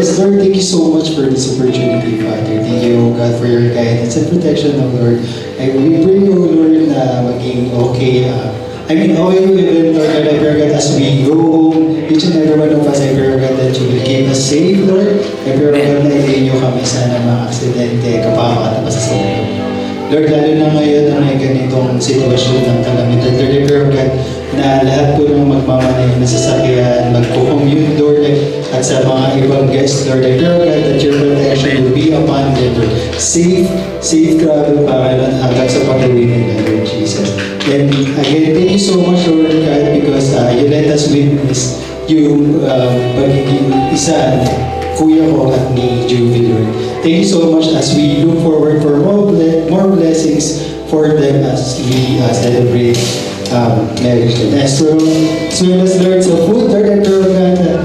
Yes, Lord, thank you so much for this opportunity, Father. Thank you, O God, for your guidance and protection, O Lord. And we pray, O Lord, na maging okay. Okay, even, Lord, I pray, God, as we go home, each and every one of us, I pray, God, that you will keep us safe, Lord. I pray, God, na ilayin nyo kami sana mga aksidente, kapakakat na sa ulo. Lord, lalo na ngayon na may ganitong sitwasyon ng kalamidad. Lord, I pray, God, na lahat po ng magmamanay na sasakyan, magko-commute, Lord, at sa mga ibang guests, Lord, I pray, God, that your protection will be upon them, Lord. Safe travel, Panginoon, hanggang sa pag-uwi nila, Lord Jesus. And again, thank you so much, Lord God, because you let us witness yung pagiging isa, kuya ko at ni Juvie, Lord. Thank you so much as we look forward for more blessings for them as we celebrate marriage. And as well as, Lord, so food, Lord, I pray, God, that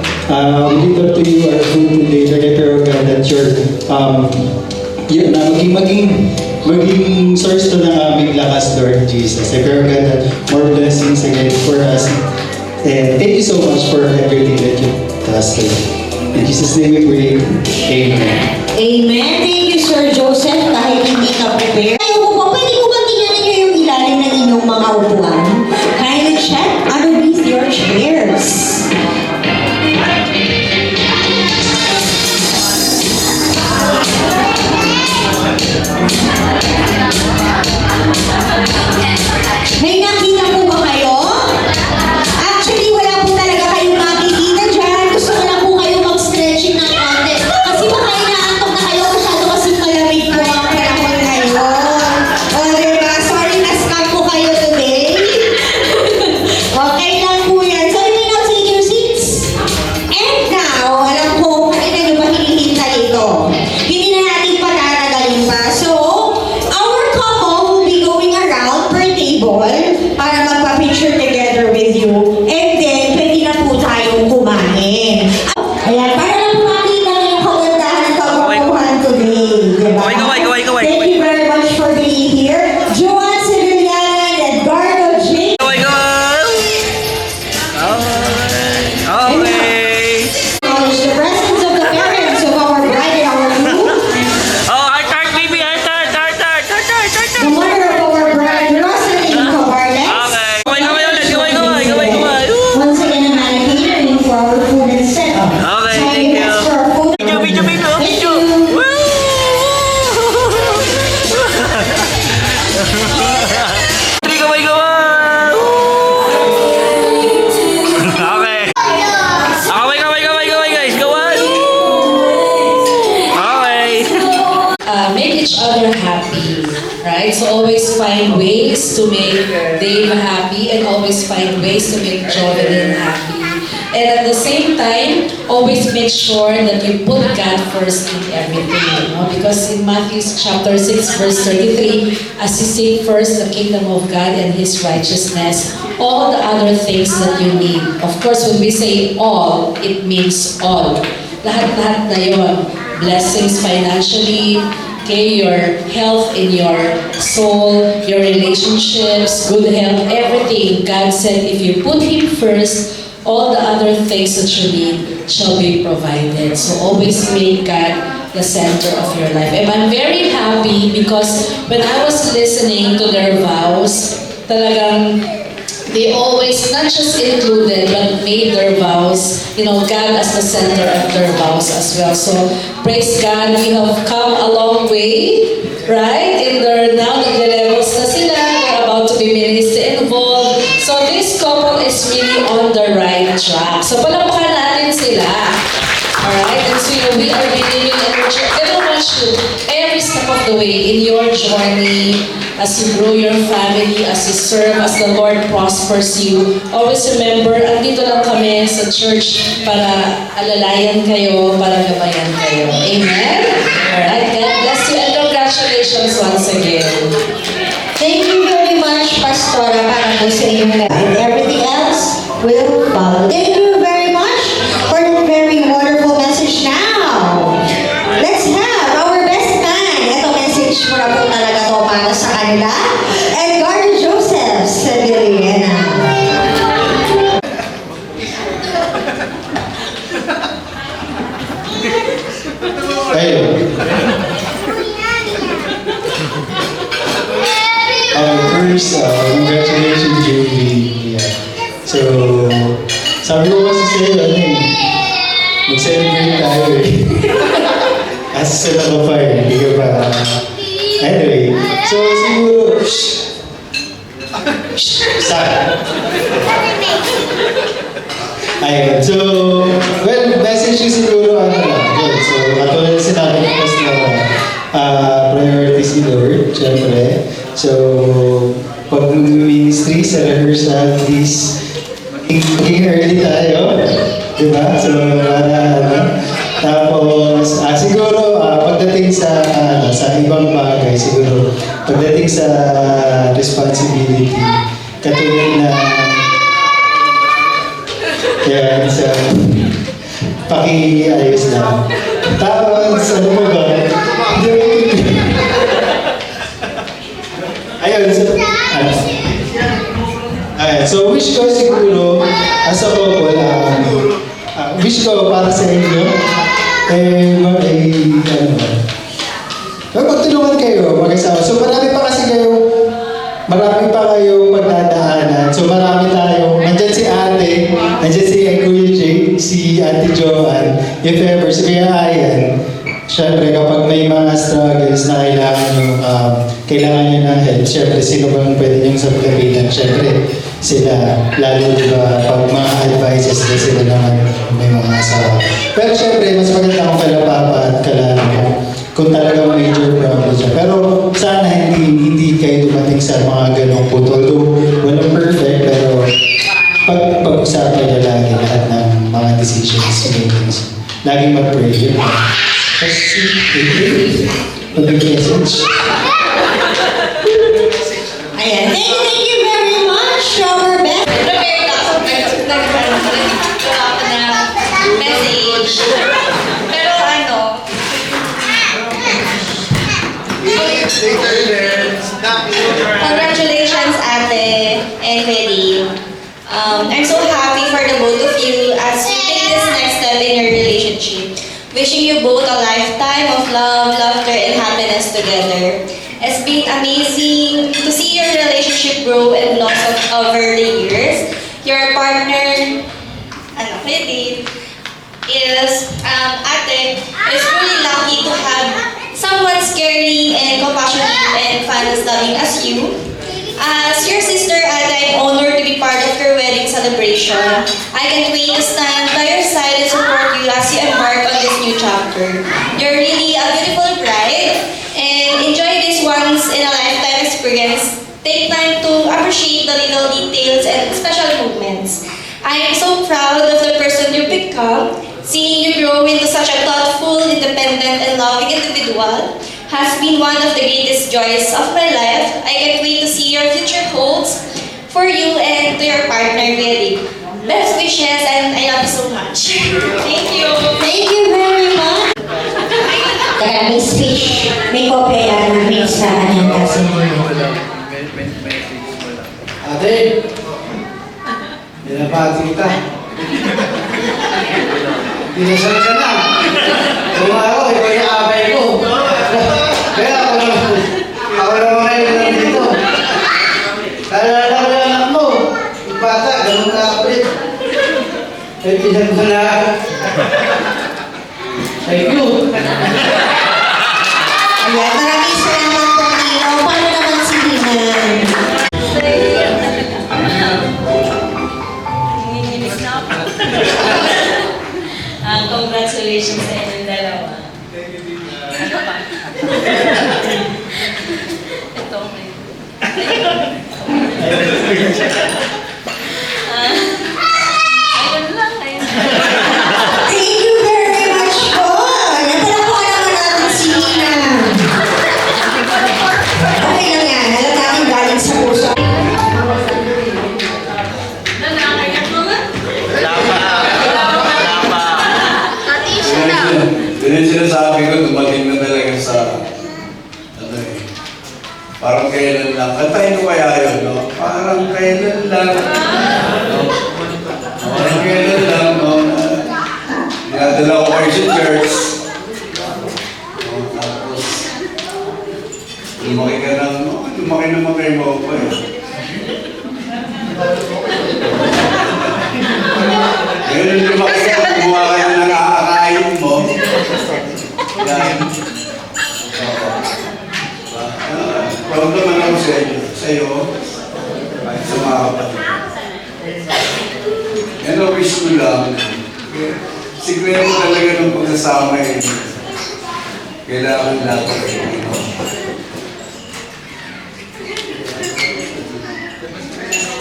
we give up to you our food today, Lord, I pray, God, that yun na maging source to ng aming lakas, Lord Jesus. I pray, God, that more blessings again for us. And thank you so much for everything that you does, Lord. In Jesus' name we pray. Amen. Amen. Thank you, Sir Joseph. Kahit hindi ka prepare. Pwede ko ba tingnan niyo yung ilalim ng inyong mga upuan? Kindly check underneath your chairs. May nakita po ba kayo? Actually, wala po talaga kayong makikita dyan. Gusto ko lang po kayo mag-stretching ng konti. Kasi baka inaantok na kayo masyado kasi malamig po ang panahon ngayon. O, diba? Sorry, na-scam po kayo today. Okay lang po yan. So, you may now take your seats. And now, alam ko, kanina nyo ba hinihintay ito? Hindi na natin patatagalin pa. So, our couple will be going around per table para magpa-picture together with you. And then, pwede na po tayong kumain. Ayan, para lang po makita na yung kagandahan ng kagustuhan today. Diba? Thank you very much for being here. Joanne Sevillana and Edgardo J. Acknowledge the presence of the parents of our bride and our groom. The mother of our bride, Rosalie Cabarles. Once again, a man catering for our food and setup. So, that's for our food. Thank you. Make each other happy, right? So always find ways to make Dave happy and always find ways to make Jovelyn happy. And at the same time, always make sure that you put God first in everything. Because in Matthew chapter 6, verse 33, as you seek first the kingdom of God and His righteousness, all the other things that you need. Of course, when we say all, it means all. Lahat-lahat na yun. Blessings financially, okay, your health in your soul, your relationships, good health, everything. God said if you put Him first, all the other things that you need shall be provided. So always make God the center of your life. And I'm very happy because when I was listening to their vows, talagang they always not just included but made their vows, God as the center of their vows as well. So praise God, we have come a long way, right? And now nag-levels na sila, they're about to be ministry involved. So this couple is really on the right track. So palakpakan natin sila. Alright? And so we are giving you energy very much every step of the way in your journey, as you grow your family, as you serve, as the Lord prospers you. Always remember, andito lang kami sa church para alalayan kayo, para gabayan kayo. Amen? Alright, God bless you and congratulations once again. Thank you very much, Pastora, para po sa inyong lahat. And everything else will follow. Thank you very much for that very wonderful message now. Let's have our best man. Ito message mo na po talaga to para sa kanila. Edgardo Joseph Sevillana. first, congratulations, Julie. Yeah. So, sabi ko kasi sa'yo, ano eh, mag-celebrate tayo eh. As sila ka pa eh, hindi ka ba? Anyway, so siguro, Saan? Ayun, so, well, message ko siguro ano lang, yun. So, katulad na sinabi ko kasi na priority si Lord, syempre. So, pag ministry sa rehearsal, please, maging early tayo. Diba? So, para ano. Tapos, siguro, pagdating sa ibang bagay, siguro, pagdating sa responsibility, katulad na, yan, so, paki-ayos lang. Tapos, ano mo ba? Ayun, so, ayun, so wish ko siguro, as a couple, wish ko para sa inyo, magtulungan kayo, mag-asawa. So marami pa kayong pagdadaanan. So marami tayo, nandyan si ate, nandyan si Kuya Jake, si ate Joanne, if ever, si Kuya Ayan. Siyempre, kapag may mga struggles na kailangan nyo ng help, siyempre, sino bang pwede nyo sabihin? Siyempre, sila, lalo diba, pag mga advices na sila naman may mga asawa. Pero siyempre, mas maganda kung kala papa at kala kung talagang major problem siya. Pero sana hindi kayo dumating sa mga ganong putol. Walang perfect, pero pag-usapan niya lagi lahat ng mga decisions makings. Laging mag-pray. Kasi, mag-message. Ayan. Thank you very much, our best. Message. Pero ano, congratulations, Ate and Freddy. I'm so happy for the both of you as you take this next step in your relationship. Wishing you both a lifetime of love, laughter, and happiness together. It's been amazing to see your relationship grow and blossom over the years. Your partner, Freddy, Ate, is really lucky to have someone scary and compassionate and fun-loving as you. As your sister, Ate, I'm honored to be part of your wedding celebration. I can't wait to stand by your side and support you as you embark on this new chapter. You're really a beautiful bride, and enjoy this once-in-a-lifetime experience. Take time to appreciate the little details and special moments. I am so proud of the person you become. Seeing you grow into such a thoughtful, independent, and loving individual has been one of the greatest joys of my life. I can't wait to see your future holds for you and to your partner, Really. Best wishes, and I love you so much. Thank you. Thank you very much. Kaya may speech, may kopya yan namin sa kanyang kasinunod. Ate, binabati kita. Dinasal ka na. Kung ako, ikaw yung abay ko. Kaya ako naman ngayon nandito. Naalala ko yung anak mo. Yung bata, ganun ka-apit. Kaya pinag mo na. Thank you. Ayan, maraming salamat po, Nino. Paano naman si Dinan? Congratulations sa inyong dalawa. Ano pa? Ito may... Ayun lang, ayun. Thank you very much po. Ayan, palakpakan naman natin si Nina. Okay lang yan. Alam natin galing sa puso. Nanakayak mo nga? Ganyan sinasabi ko, dumating na talaga sa, ano eh, parang kailan lang. Kantahin ko kaya yun, no? Parang kailan lang. No? Parang kailan lang, no? Dinadala ko kayo sa church. No? Tapos, lumaki ka ng, lumaki naman kayo mo pa eh. Kahit sa mga kapatid. Yan ang wish ko lang. Siguro talaga ng pagsasama eh. Kailangan natin.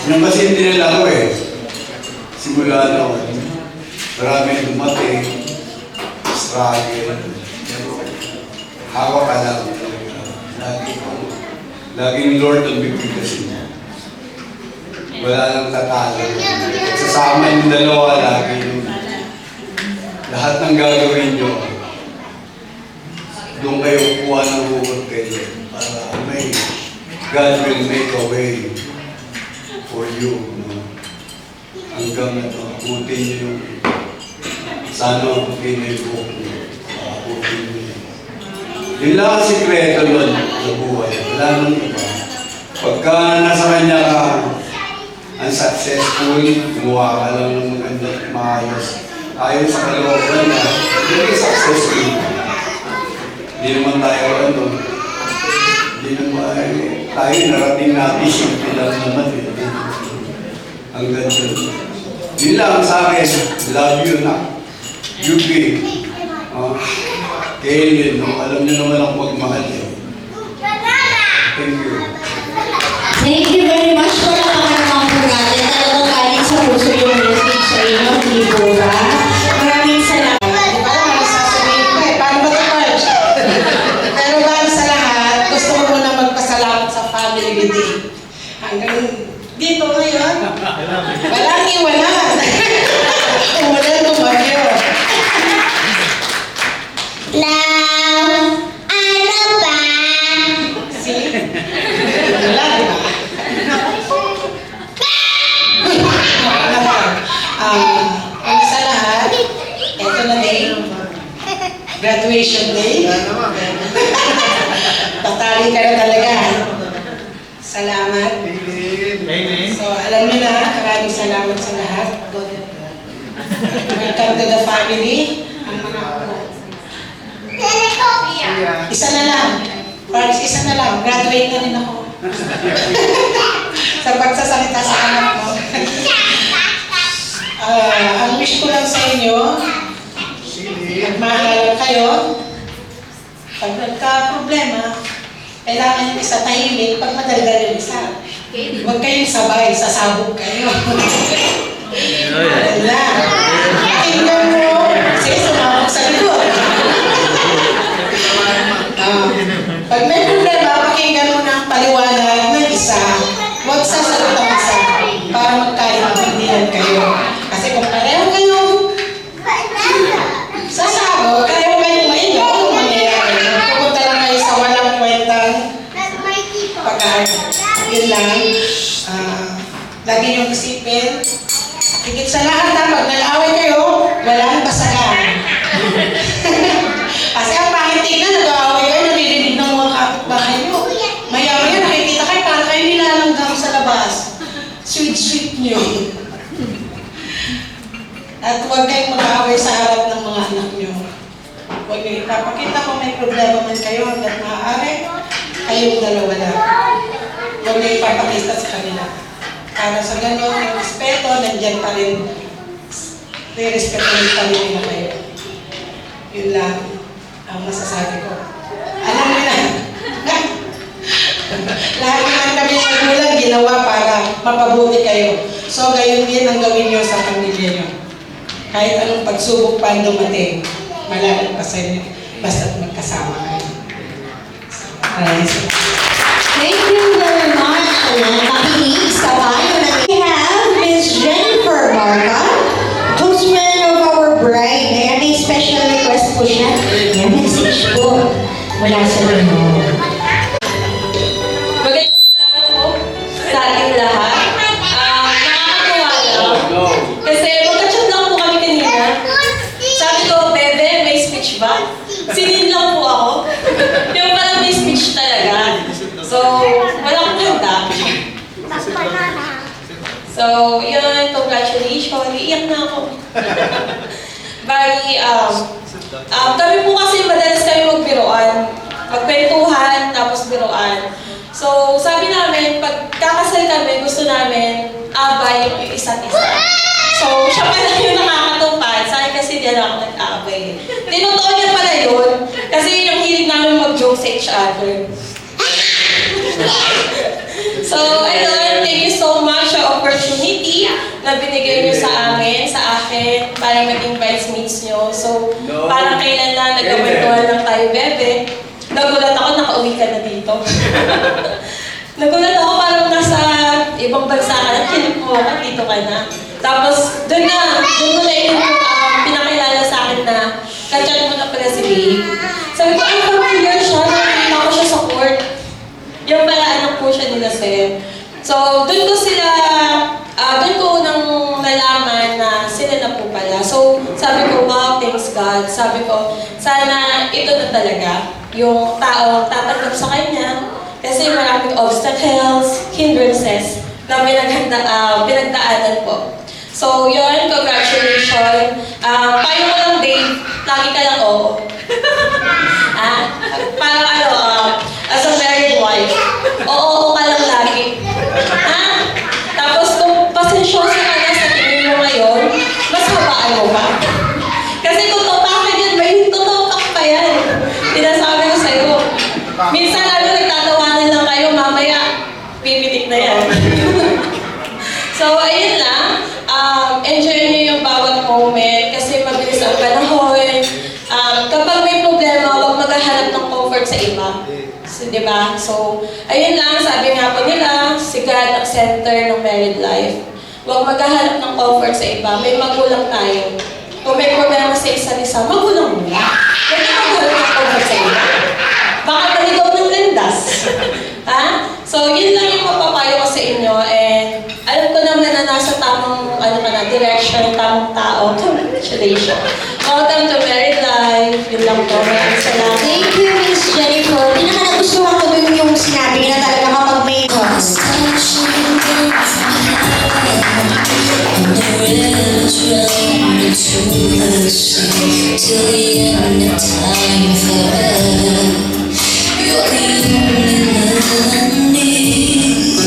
Yan kasi hindi nila ako eh. Simula noon. Marami dumating. Struggle. Hawak ka lang. Laging Lord ang bibigkasin mo. Wala nang tatalo. Sasama yung dalawa lagi. Lahat ng gagawin nyo, doon kayo kuha ng hugot kayo para may God will make a way for you. No? Hanggang abutin nyo yung sana abutin nyo yung buhok nyo. Abutin nyo yun. Yun lang ang sikreto nun sa buhay. Wala nang iba. Pagka nasa kanya ka, unsuccessful, gumawa ka lang ng magandang maayos. Ayon sa kalooban niya, hindi successful. Hindi naman tayo hindi naman tayo narating natin, simple lang naman eh. Ang ganda. Yun lang sa akin, love you na. You be. Kailin, alam niyo naman ako magmahal eh. Thank you. Thank you very much po na pangaramang po natin. Talagang galing sa puso yung message sa inyo, hindi po ba? Maraming salamat. Di ba naman sasabihin ko eh, paano ba ito, Marge? Pero bago sa lahat, gusto ko muna magpasalamat sa family meeting. Hanggang dito ngayon, walang iwanan. Umulan tumagyo. Love, ano ba? See? Wala, di ba? Ang sa lahat, eto na day. Graduation day. Tatali ka na talaga. Salamat. So, alam niyo na, maraming salamat sa lahat. Welcome to the family. Ang mga ako. Isa na lang. Parts, isa na lang. Graduate na rin ako. Sa pagsasalita sa anak mo. Ang wish ko lang sa inyo, magmahal kayo. Pag nagka-problema, kailangan yung isa tahimik, pag madaldal yung isa. Huwag kayong sabay, sasabog kayo. Wala. Tingnan mo, sige, sumabog sa likod. Pag may problema, pakinggan mo na ang paliwanag ng isa. Huwag sasagot ang isa para magkaintindihan kayo. Kasi kung pareho kayong sasabog, pareho kayong mainyo, anong mangyayari? Pupunta lang kayo sa walang kwentang pag-aaral. Yun lang. Lagi niyong isipin. Higit sa lahat na, pag nag-away kayo, walang basagan. Kasi ang pangit tignan, nag-aaway kayo, naririnig ng mga kapitbahay niyo. Maya-maya, nakikita kayo, para kayo nilalanggam sa labas. Sweet-sweet niyo. At huwag kayong mag-aaway sa harap ng mga anak niyo. Huwag niyo ipapakita kung may problema man kayo hanggat maaari, kayong dalawa lang. Huwag niyo ipapakita sa kanila. Para sa gano'n, yung respeto, nandyan pa rin. Re-respetuhin pa rin nila kayo. Yun lang ang masasabi ko. Alam mo na, lahat naman kami magulang ginawa para mapabuti kayo. So, gayon din ang gawin nyo sa pamilya nyo. Kahit anong pagsubok pa dumating, malalat pa sa inyo, basta't magkasama kayo. Maraming salamat. Thank you very much. Nakikinig sa bayo na we have Miss Jennifer Barca, husband of our bride. Ayan, may special request po siya. Ayan, message po mula sa inyo. Magandang araw po sa ating lahat. Nakakatuwa lang. Kasi magka-chat lang po kami kanina. Sabi ko, Bebe, may speech ba? Sinin lang po ako. Yung parang may speech talaga. So, wala akong handa. So, yun, congratulations. Iiyak na ako. Bali, kami po kasi madalas kami magbiroan. Magkwentuhan, tapos biroan. So, sabi namin, pag kakasal kami, gusto namin abay yung isa't isa. So, siya pala yung nakakatupad. Sa akin kasi di ako nag-abay. Tinutuon niya pala yun. Kasi yung hilig namin mag-joke sa each other. So, ayun, thank you so much sa opportunity na binigay niyo sa amin, sa akin, para maging bridesmaids niyo. So, parang kailan lang nagkakwentuhan lang tayo, bebe. Nagulat ako, nakauwi ka na dito. Nagulat ako, parang nasa ibang bansa ka na, kinip mo ka, dito ka na. Tapos, doon mo na yung pinakilala sa akin na kachat mo na pala si Babe. Sabi ko, ay, familiar siya, nakikita ko siya sa court. Yung pala, anak po siya nila Seth. So, doon ko unang nalaman na sila na po pala. So, sabi ko, wow, thanks God. Sabi ko, sana ito na talaga yung tao tatanggap sa kanya. Kasi maraming obstacles, hindrances na pinagdaanan po. So, yun, congratulations. Payo mo lang, Dave, lagi ka lang oo. Parang as a married wife, oo ka lang lagi. Tapos kung pasensyoso ka na sa tingin mo ngayon, mas habaan mo pa. Kasi kung topakan yan, may tutopak pa yan. Sinasabi ko sa'yo. Minsan nagtatawanan lang kayo, mamaya, pipitik na yan. So, ayun lang. Enjoy niyo yung bawat moment kasi mabilis ang panahon. Kapag may problema, huwag maghahanap ng comfort sa iba. So, diba? So, ayun lang, sabi nga po nila, si God ang center ng married life. Huwag maghahanap ng comfort sa iba. May magulang tayo. Kung may problema sa isa't isa, magulang muna. Huwag ka maghahanap ng comfort sa iba. Baka maligaw ng landas. So, yun lang yung mapapayo ko sa inyo. And alam ko naman na nasa tamang direction, tamang tao. Congratulations. Welcome to married life. Yun lang po. Maraming salamat. Thank you, Miss Jennifer. Pinaka-nagustuhan ko dun yung sinabi niya na talaga kapag may Till the end of time forever. You're the only love I need.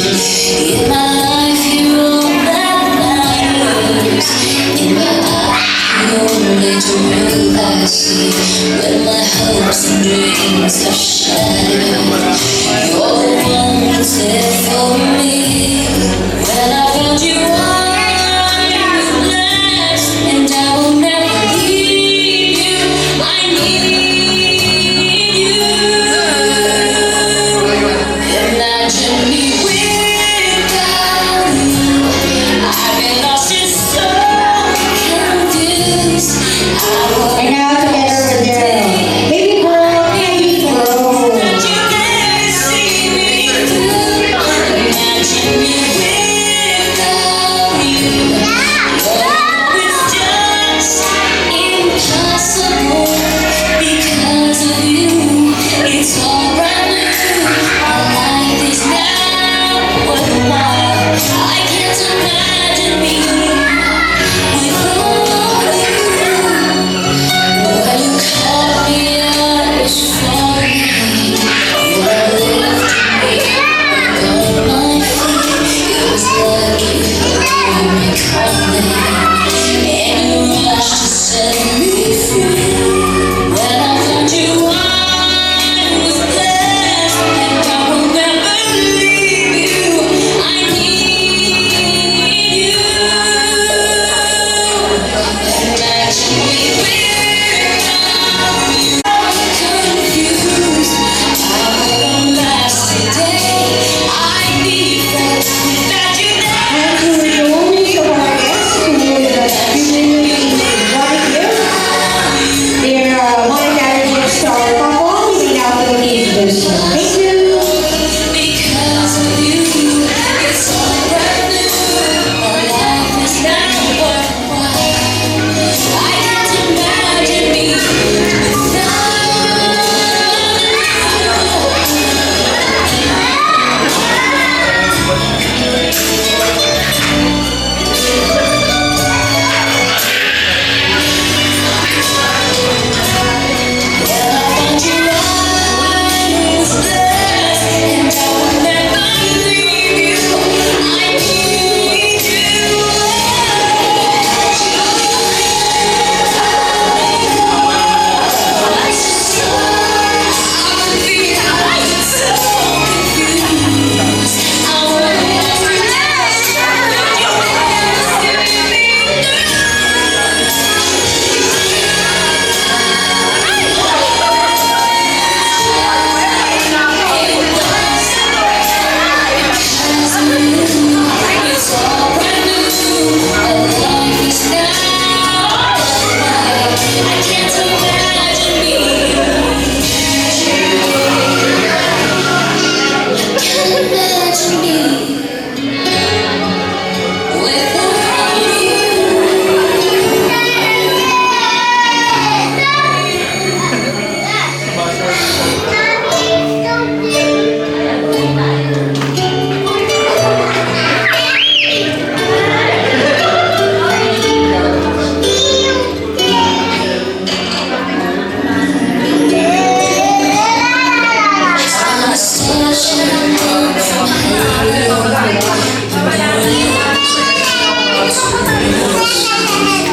In my life, you're all that matters. In my eyes, the only truth I see. When my hopes and dreams are shattered, you're the one that's there for me. When I found you, I was blessed, and I will never leave you. I need you. Imagine me without you. I've been lost and so confused. I And now together with their baby girl, baby girl.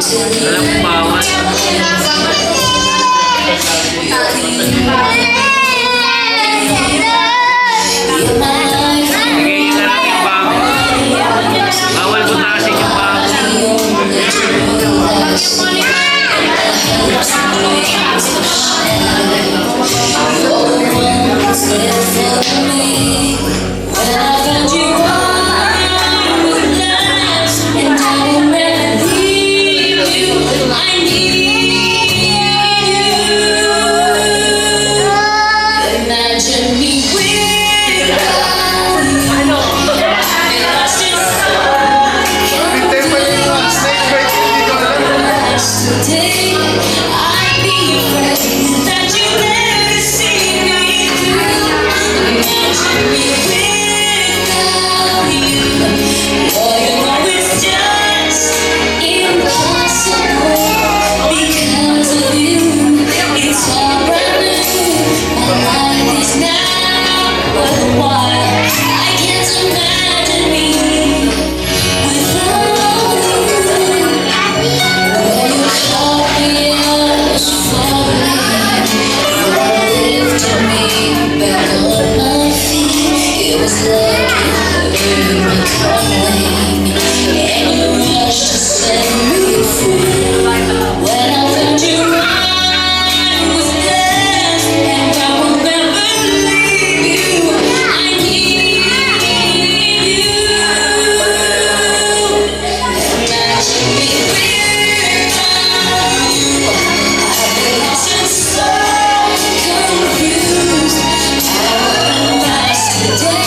Bawal butasin yung Imagine me without you. Lost in today, I'd be afraid that you never see me through. Imagine me without you. Oh, you know it's just impossible because of you. It's all brand new. My life is now worthwhile. I can't imagine me without you. When you caught me, I was falling. You lifted me back on my feet. It was like you heard me calling, and you rushed to set me free. When I found you, I was blessed, and I will never leave you. I need you. Imagine me without you. I've been lost and so confused. I wouldn't last today.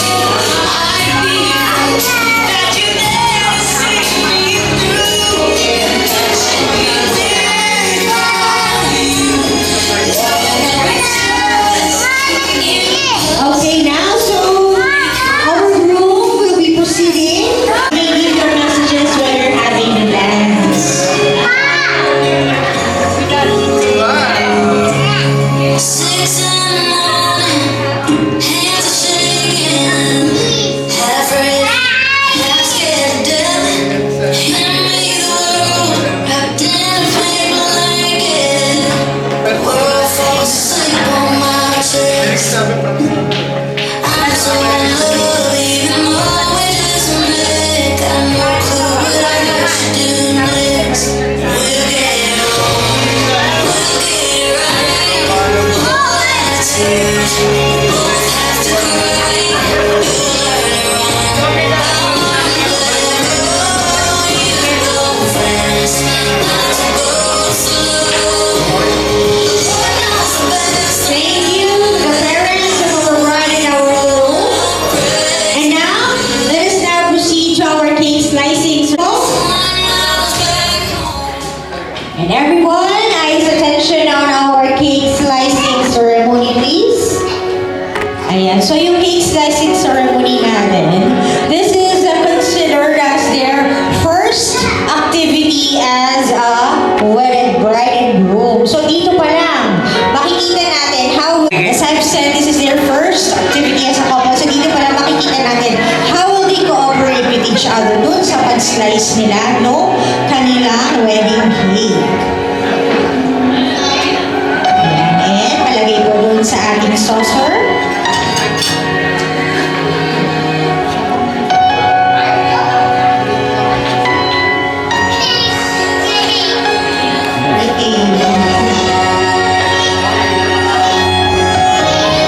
I'd be afraid that you never see me through. Imagine me without you. Okay, now, so our room will be proceeding. Maybe your messages while you're having the dance. Six in the morning, hands are shaking, half afraid, half scared to death. Hand me the world, wrapped in a paper blanket. We're all falling asleep on my chest. I'm so in love, even though we just met. Got no clue what I should do next. We'll get on, we'll get right. All that tears, both have to cry. You'll learn to run, I'll learn to let go. You go fast, not to go slow. The Lord knows the best. Thank you, the parents who were riding our room. And now, let us now proceed to our cake slicing. And everyone, eyes attention on our cake slicing ceremony, please. Ayan, so yung cake slicing ceremony natin, this is considered as their first activity as a wedded bride and groom. So dito pa lang, makikita natin how, as I've said, this is their first activity as a couple. So dito pa lang makikita natin how will they cooperate with each other dun sa pag-slice nila, no? Kanilang wedding cake. Ayan, and palagay ko dun sa ating saucer.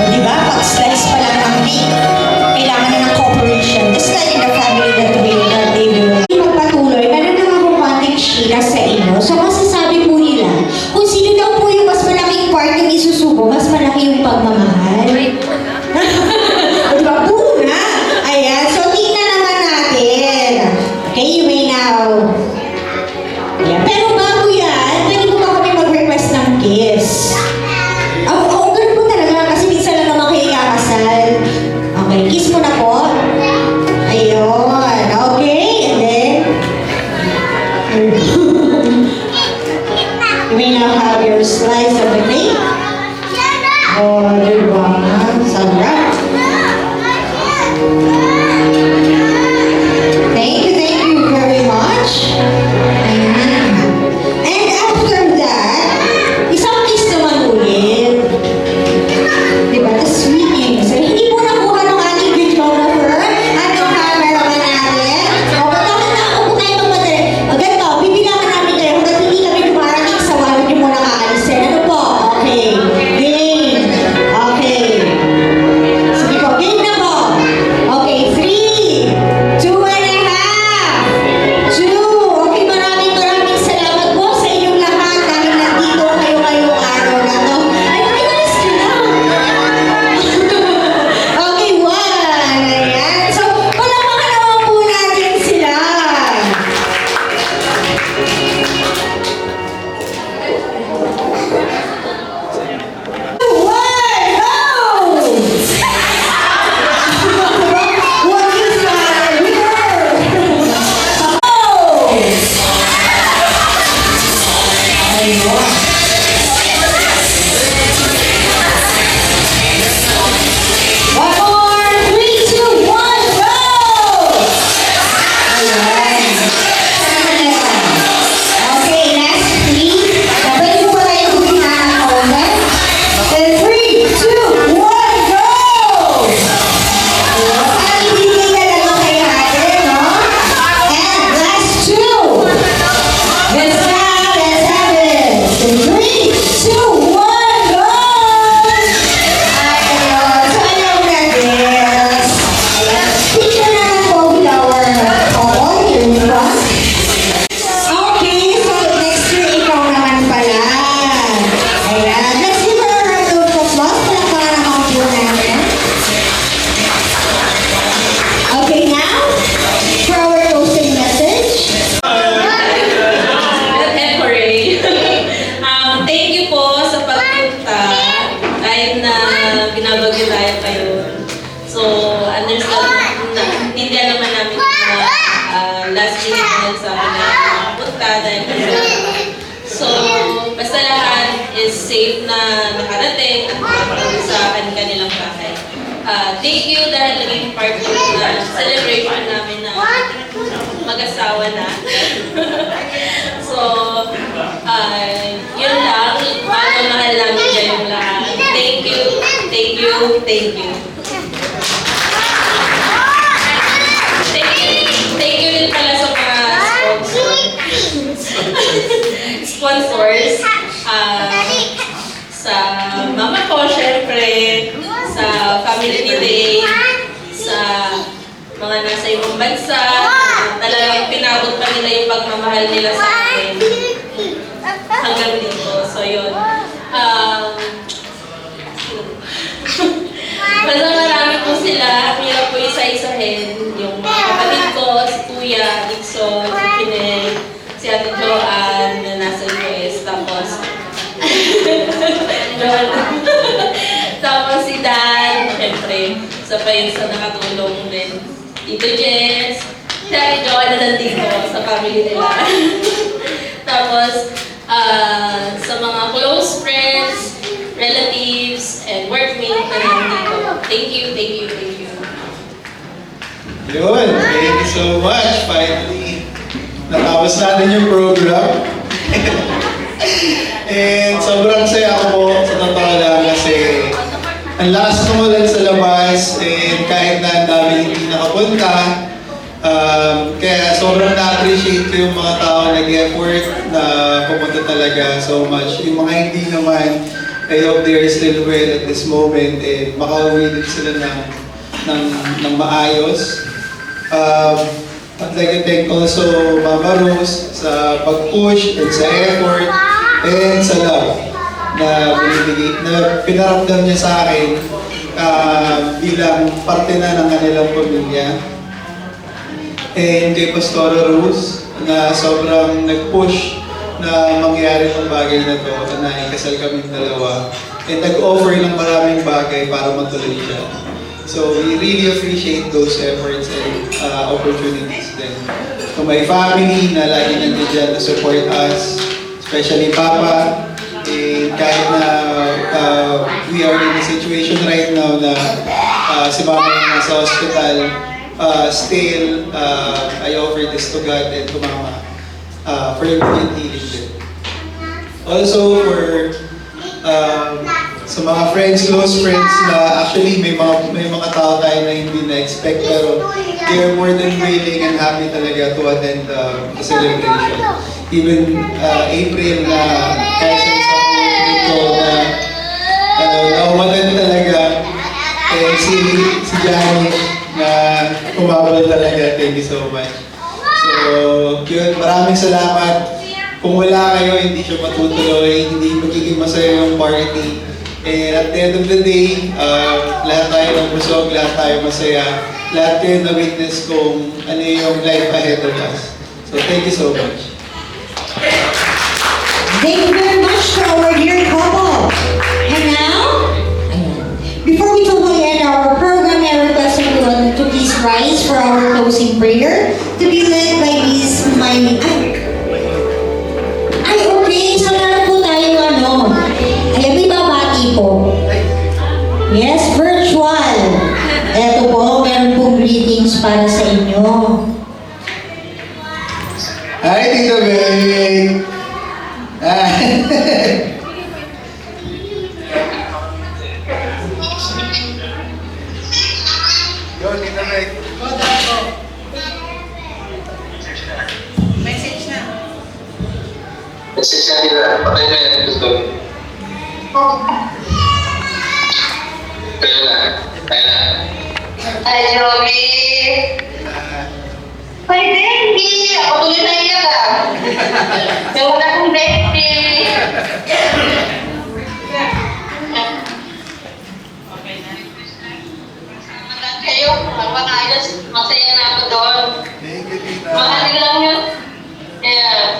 O diba, pag-slice pa lang ng cake, kailangan na ng cooperation. Just like in the family that they will. Magpatuloy, meron naman akong konting shika sa inyo. So masasabi po nila, kung sino daw po yung mas malaking part ng isusubo, mas malaki yung pagmamahal. last minute na nagsabi na makapunta dahil so, basta lahat is safe na nakarating at nakarating sa kanilang bahay. Thank you dahil naging part ko na celebration namin na mag-asawa na. So, yun lang. Mahal namin dyan yung lahat. Thank you, thank you, thank you. Thank you din pala sa mga sponsors. Sa mama ko, syempre, sa family ni Ray, sa mga nasa ibang bansa, talagang pinabot pa nila yung pagmamahal nila sa akin hanggang dito. So yun. Basta marami po sila, hirap po isa-isahin. Yung mga kapatid ko, si Kuya, Dixon, si Pinel, si Ate Joanne na nasa US, tapos tapos si Dan, syempre, isa pa yun sa nakatulong din. Tito Jess, si Ate Joanne na nandito sa family nila. Tapos, sa mga close friends, relatives, and workmates na nandito. Thank you, thank you, thank you. Yun, thank you so much. Finally, natapos natin yung program. And sobrang saya ako po sa totoo lang kasi ang lakas tumulan sa labas and kahit na ang dami hindi nakapunta, kaya sobrang na-appreciate ko yung mga tao nag-effort na pumunta talaga so much. Yung mga hindi naman, I hope they are still well at this moment and makauwi din sila ng maayos. I'd like to thank also Mama Rose sa pag-push and sa effort and sa love na pinaramdam niya sa akin bilang parte na ng kanilang pamilya. And kay Pastora Rose na sobrang nag-push na mangyari ng bagay na to na ikasal kaming dalawa and nag-offer ng maraming bagay para matuloy siya. So we really appreciate those efforts and opportunities then. To my family na lagi nandiyan to support us, especially Papa, kahit na we are in a situation right now na si Mama na nasa hospital, still I offer this to God and to Mama for immediate healing din. Also for sa mga friends, close friends na actually may mga tao tayo na hindi na-expect pero they are more than willing and happy talaga to attend the celebration. Even April na kahit sa isang dito na naumatan talaga and si Johnny na umabal talaga. Thank you so much. So yun, maraming salamat. Kung wala kayo, hindi siya matutuloy, hindi magiging masaya yung party. And at the end of the day, lahat tayo ng busog, lahat tayo masaya, lahat kayo na-witness kung ano yung life ahead of us. So thank you so much. Thank you very much to our dear couple. And now, before we totally end our program, I request everyone to please rise for our closing prayer to be led by Miss Miley. Okay, so meron po tayo ayan, may babati po. Yes, virtual. Eto po, meron pong greetings para sa inyo. Hi, Tito Beng! Yo, Tito Beng! Message na. Message na nila. Patay na yan. Gusto. Kaya na. Hi, Joby! Hi, baby! Ako tuloy na iyak Yung wala kong baby! Kayo, magpakayos. Masaya na ako doon. Thank you, Tita. Mahalig lang yun.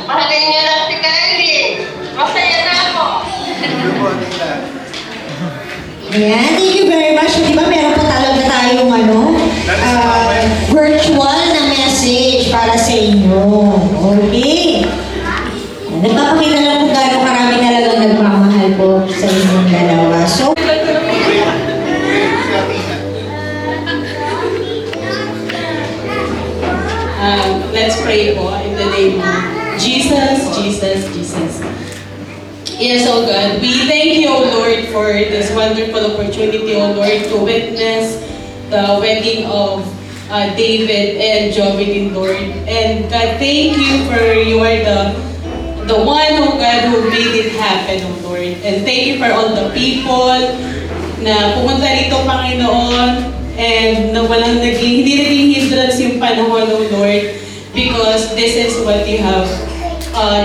Mahalig niyo lang si Kylie. Masaya na ako. Thank you po, Tita. Ayan, thank you very much. Di ba meron po talaga tayong virtual na message para sa inyo. Okay. Nagpapakita lang kung gaano karami talagang nagmamahal po sa inyong dalawa. So, Let's pray po in the name of Jesus, Jesus, Jesus. Yes, oh God, we thank you, oh Lord, for this wonderful opportunity, oh Lord, to witness the wedding of David and Jovelyn, Lord. And God, thank you for you are the one, oh God, who made it happen, oh Lord. And thank you for all the people na pumunta rito, Panginoon, and na walang hindi naging hindrance yung panahon, oh Lord, because this is what you have,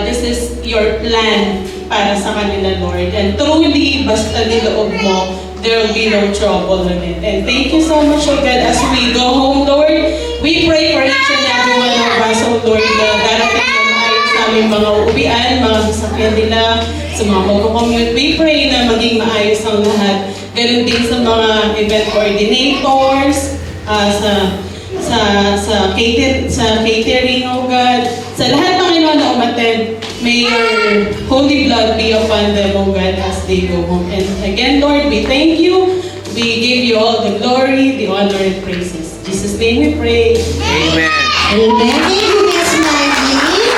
this is your plan para sa kanila, Lord. And truly, basta niloob mo, there will be no trouble in it. And thank you so much, oh God, as we go home, Lord. We pray for each and every one of us, oh Lord, na darating na maayos sa aming mga uuwian, mga sasakyan nila, sa mga mag-commute. We pray na maging maayos ang lahat. Ganun din sa mga event coordinators, sa catering, oh God. Sa lahat, Panginoon, na umattend, may your holy blood be upon them, oh God, as they go home. And again, Lord, we thank you. We give you all the glory, the honor, and praises. In Jesus' name we pray. Amen. amen. Thank you, Miss Maggie.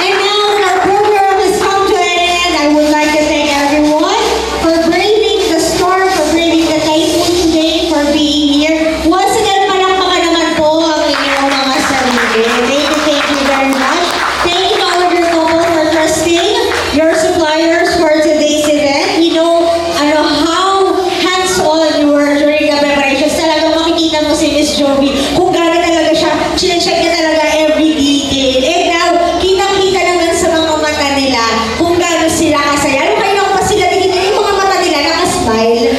And now our program has come to an end. I would like to thank everyone for braving the storm, for braving the typhoon today, for being here. Once again, palakpakan naman po ang inyong mga sarili. Thank you very much. Thank you to all of your couple for trusting your suppliers for today's event. We know how hands-on you were during the preparations. Talagang makikita mo si Miss Jovi kung gaano talaga siya, sinecheck niya talaga every detail. And now, kitang-kita naman sa mga mata nila kung gaano sila kasaya. Ano kayo naman pa sila, tingin yung mga mata nila nakasmile.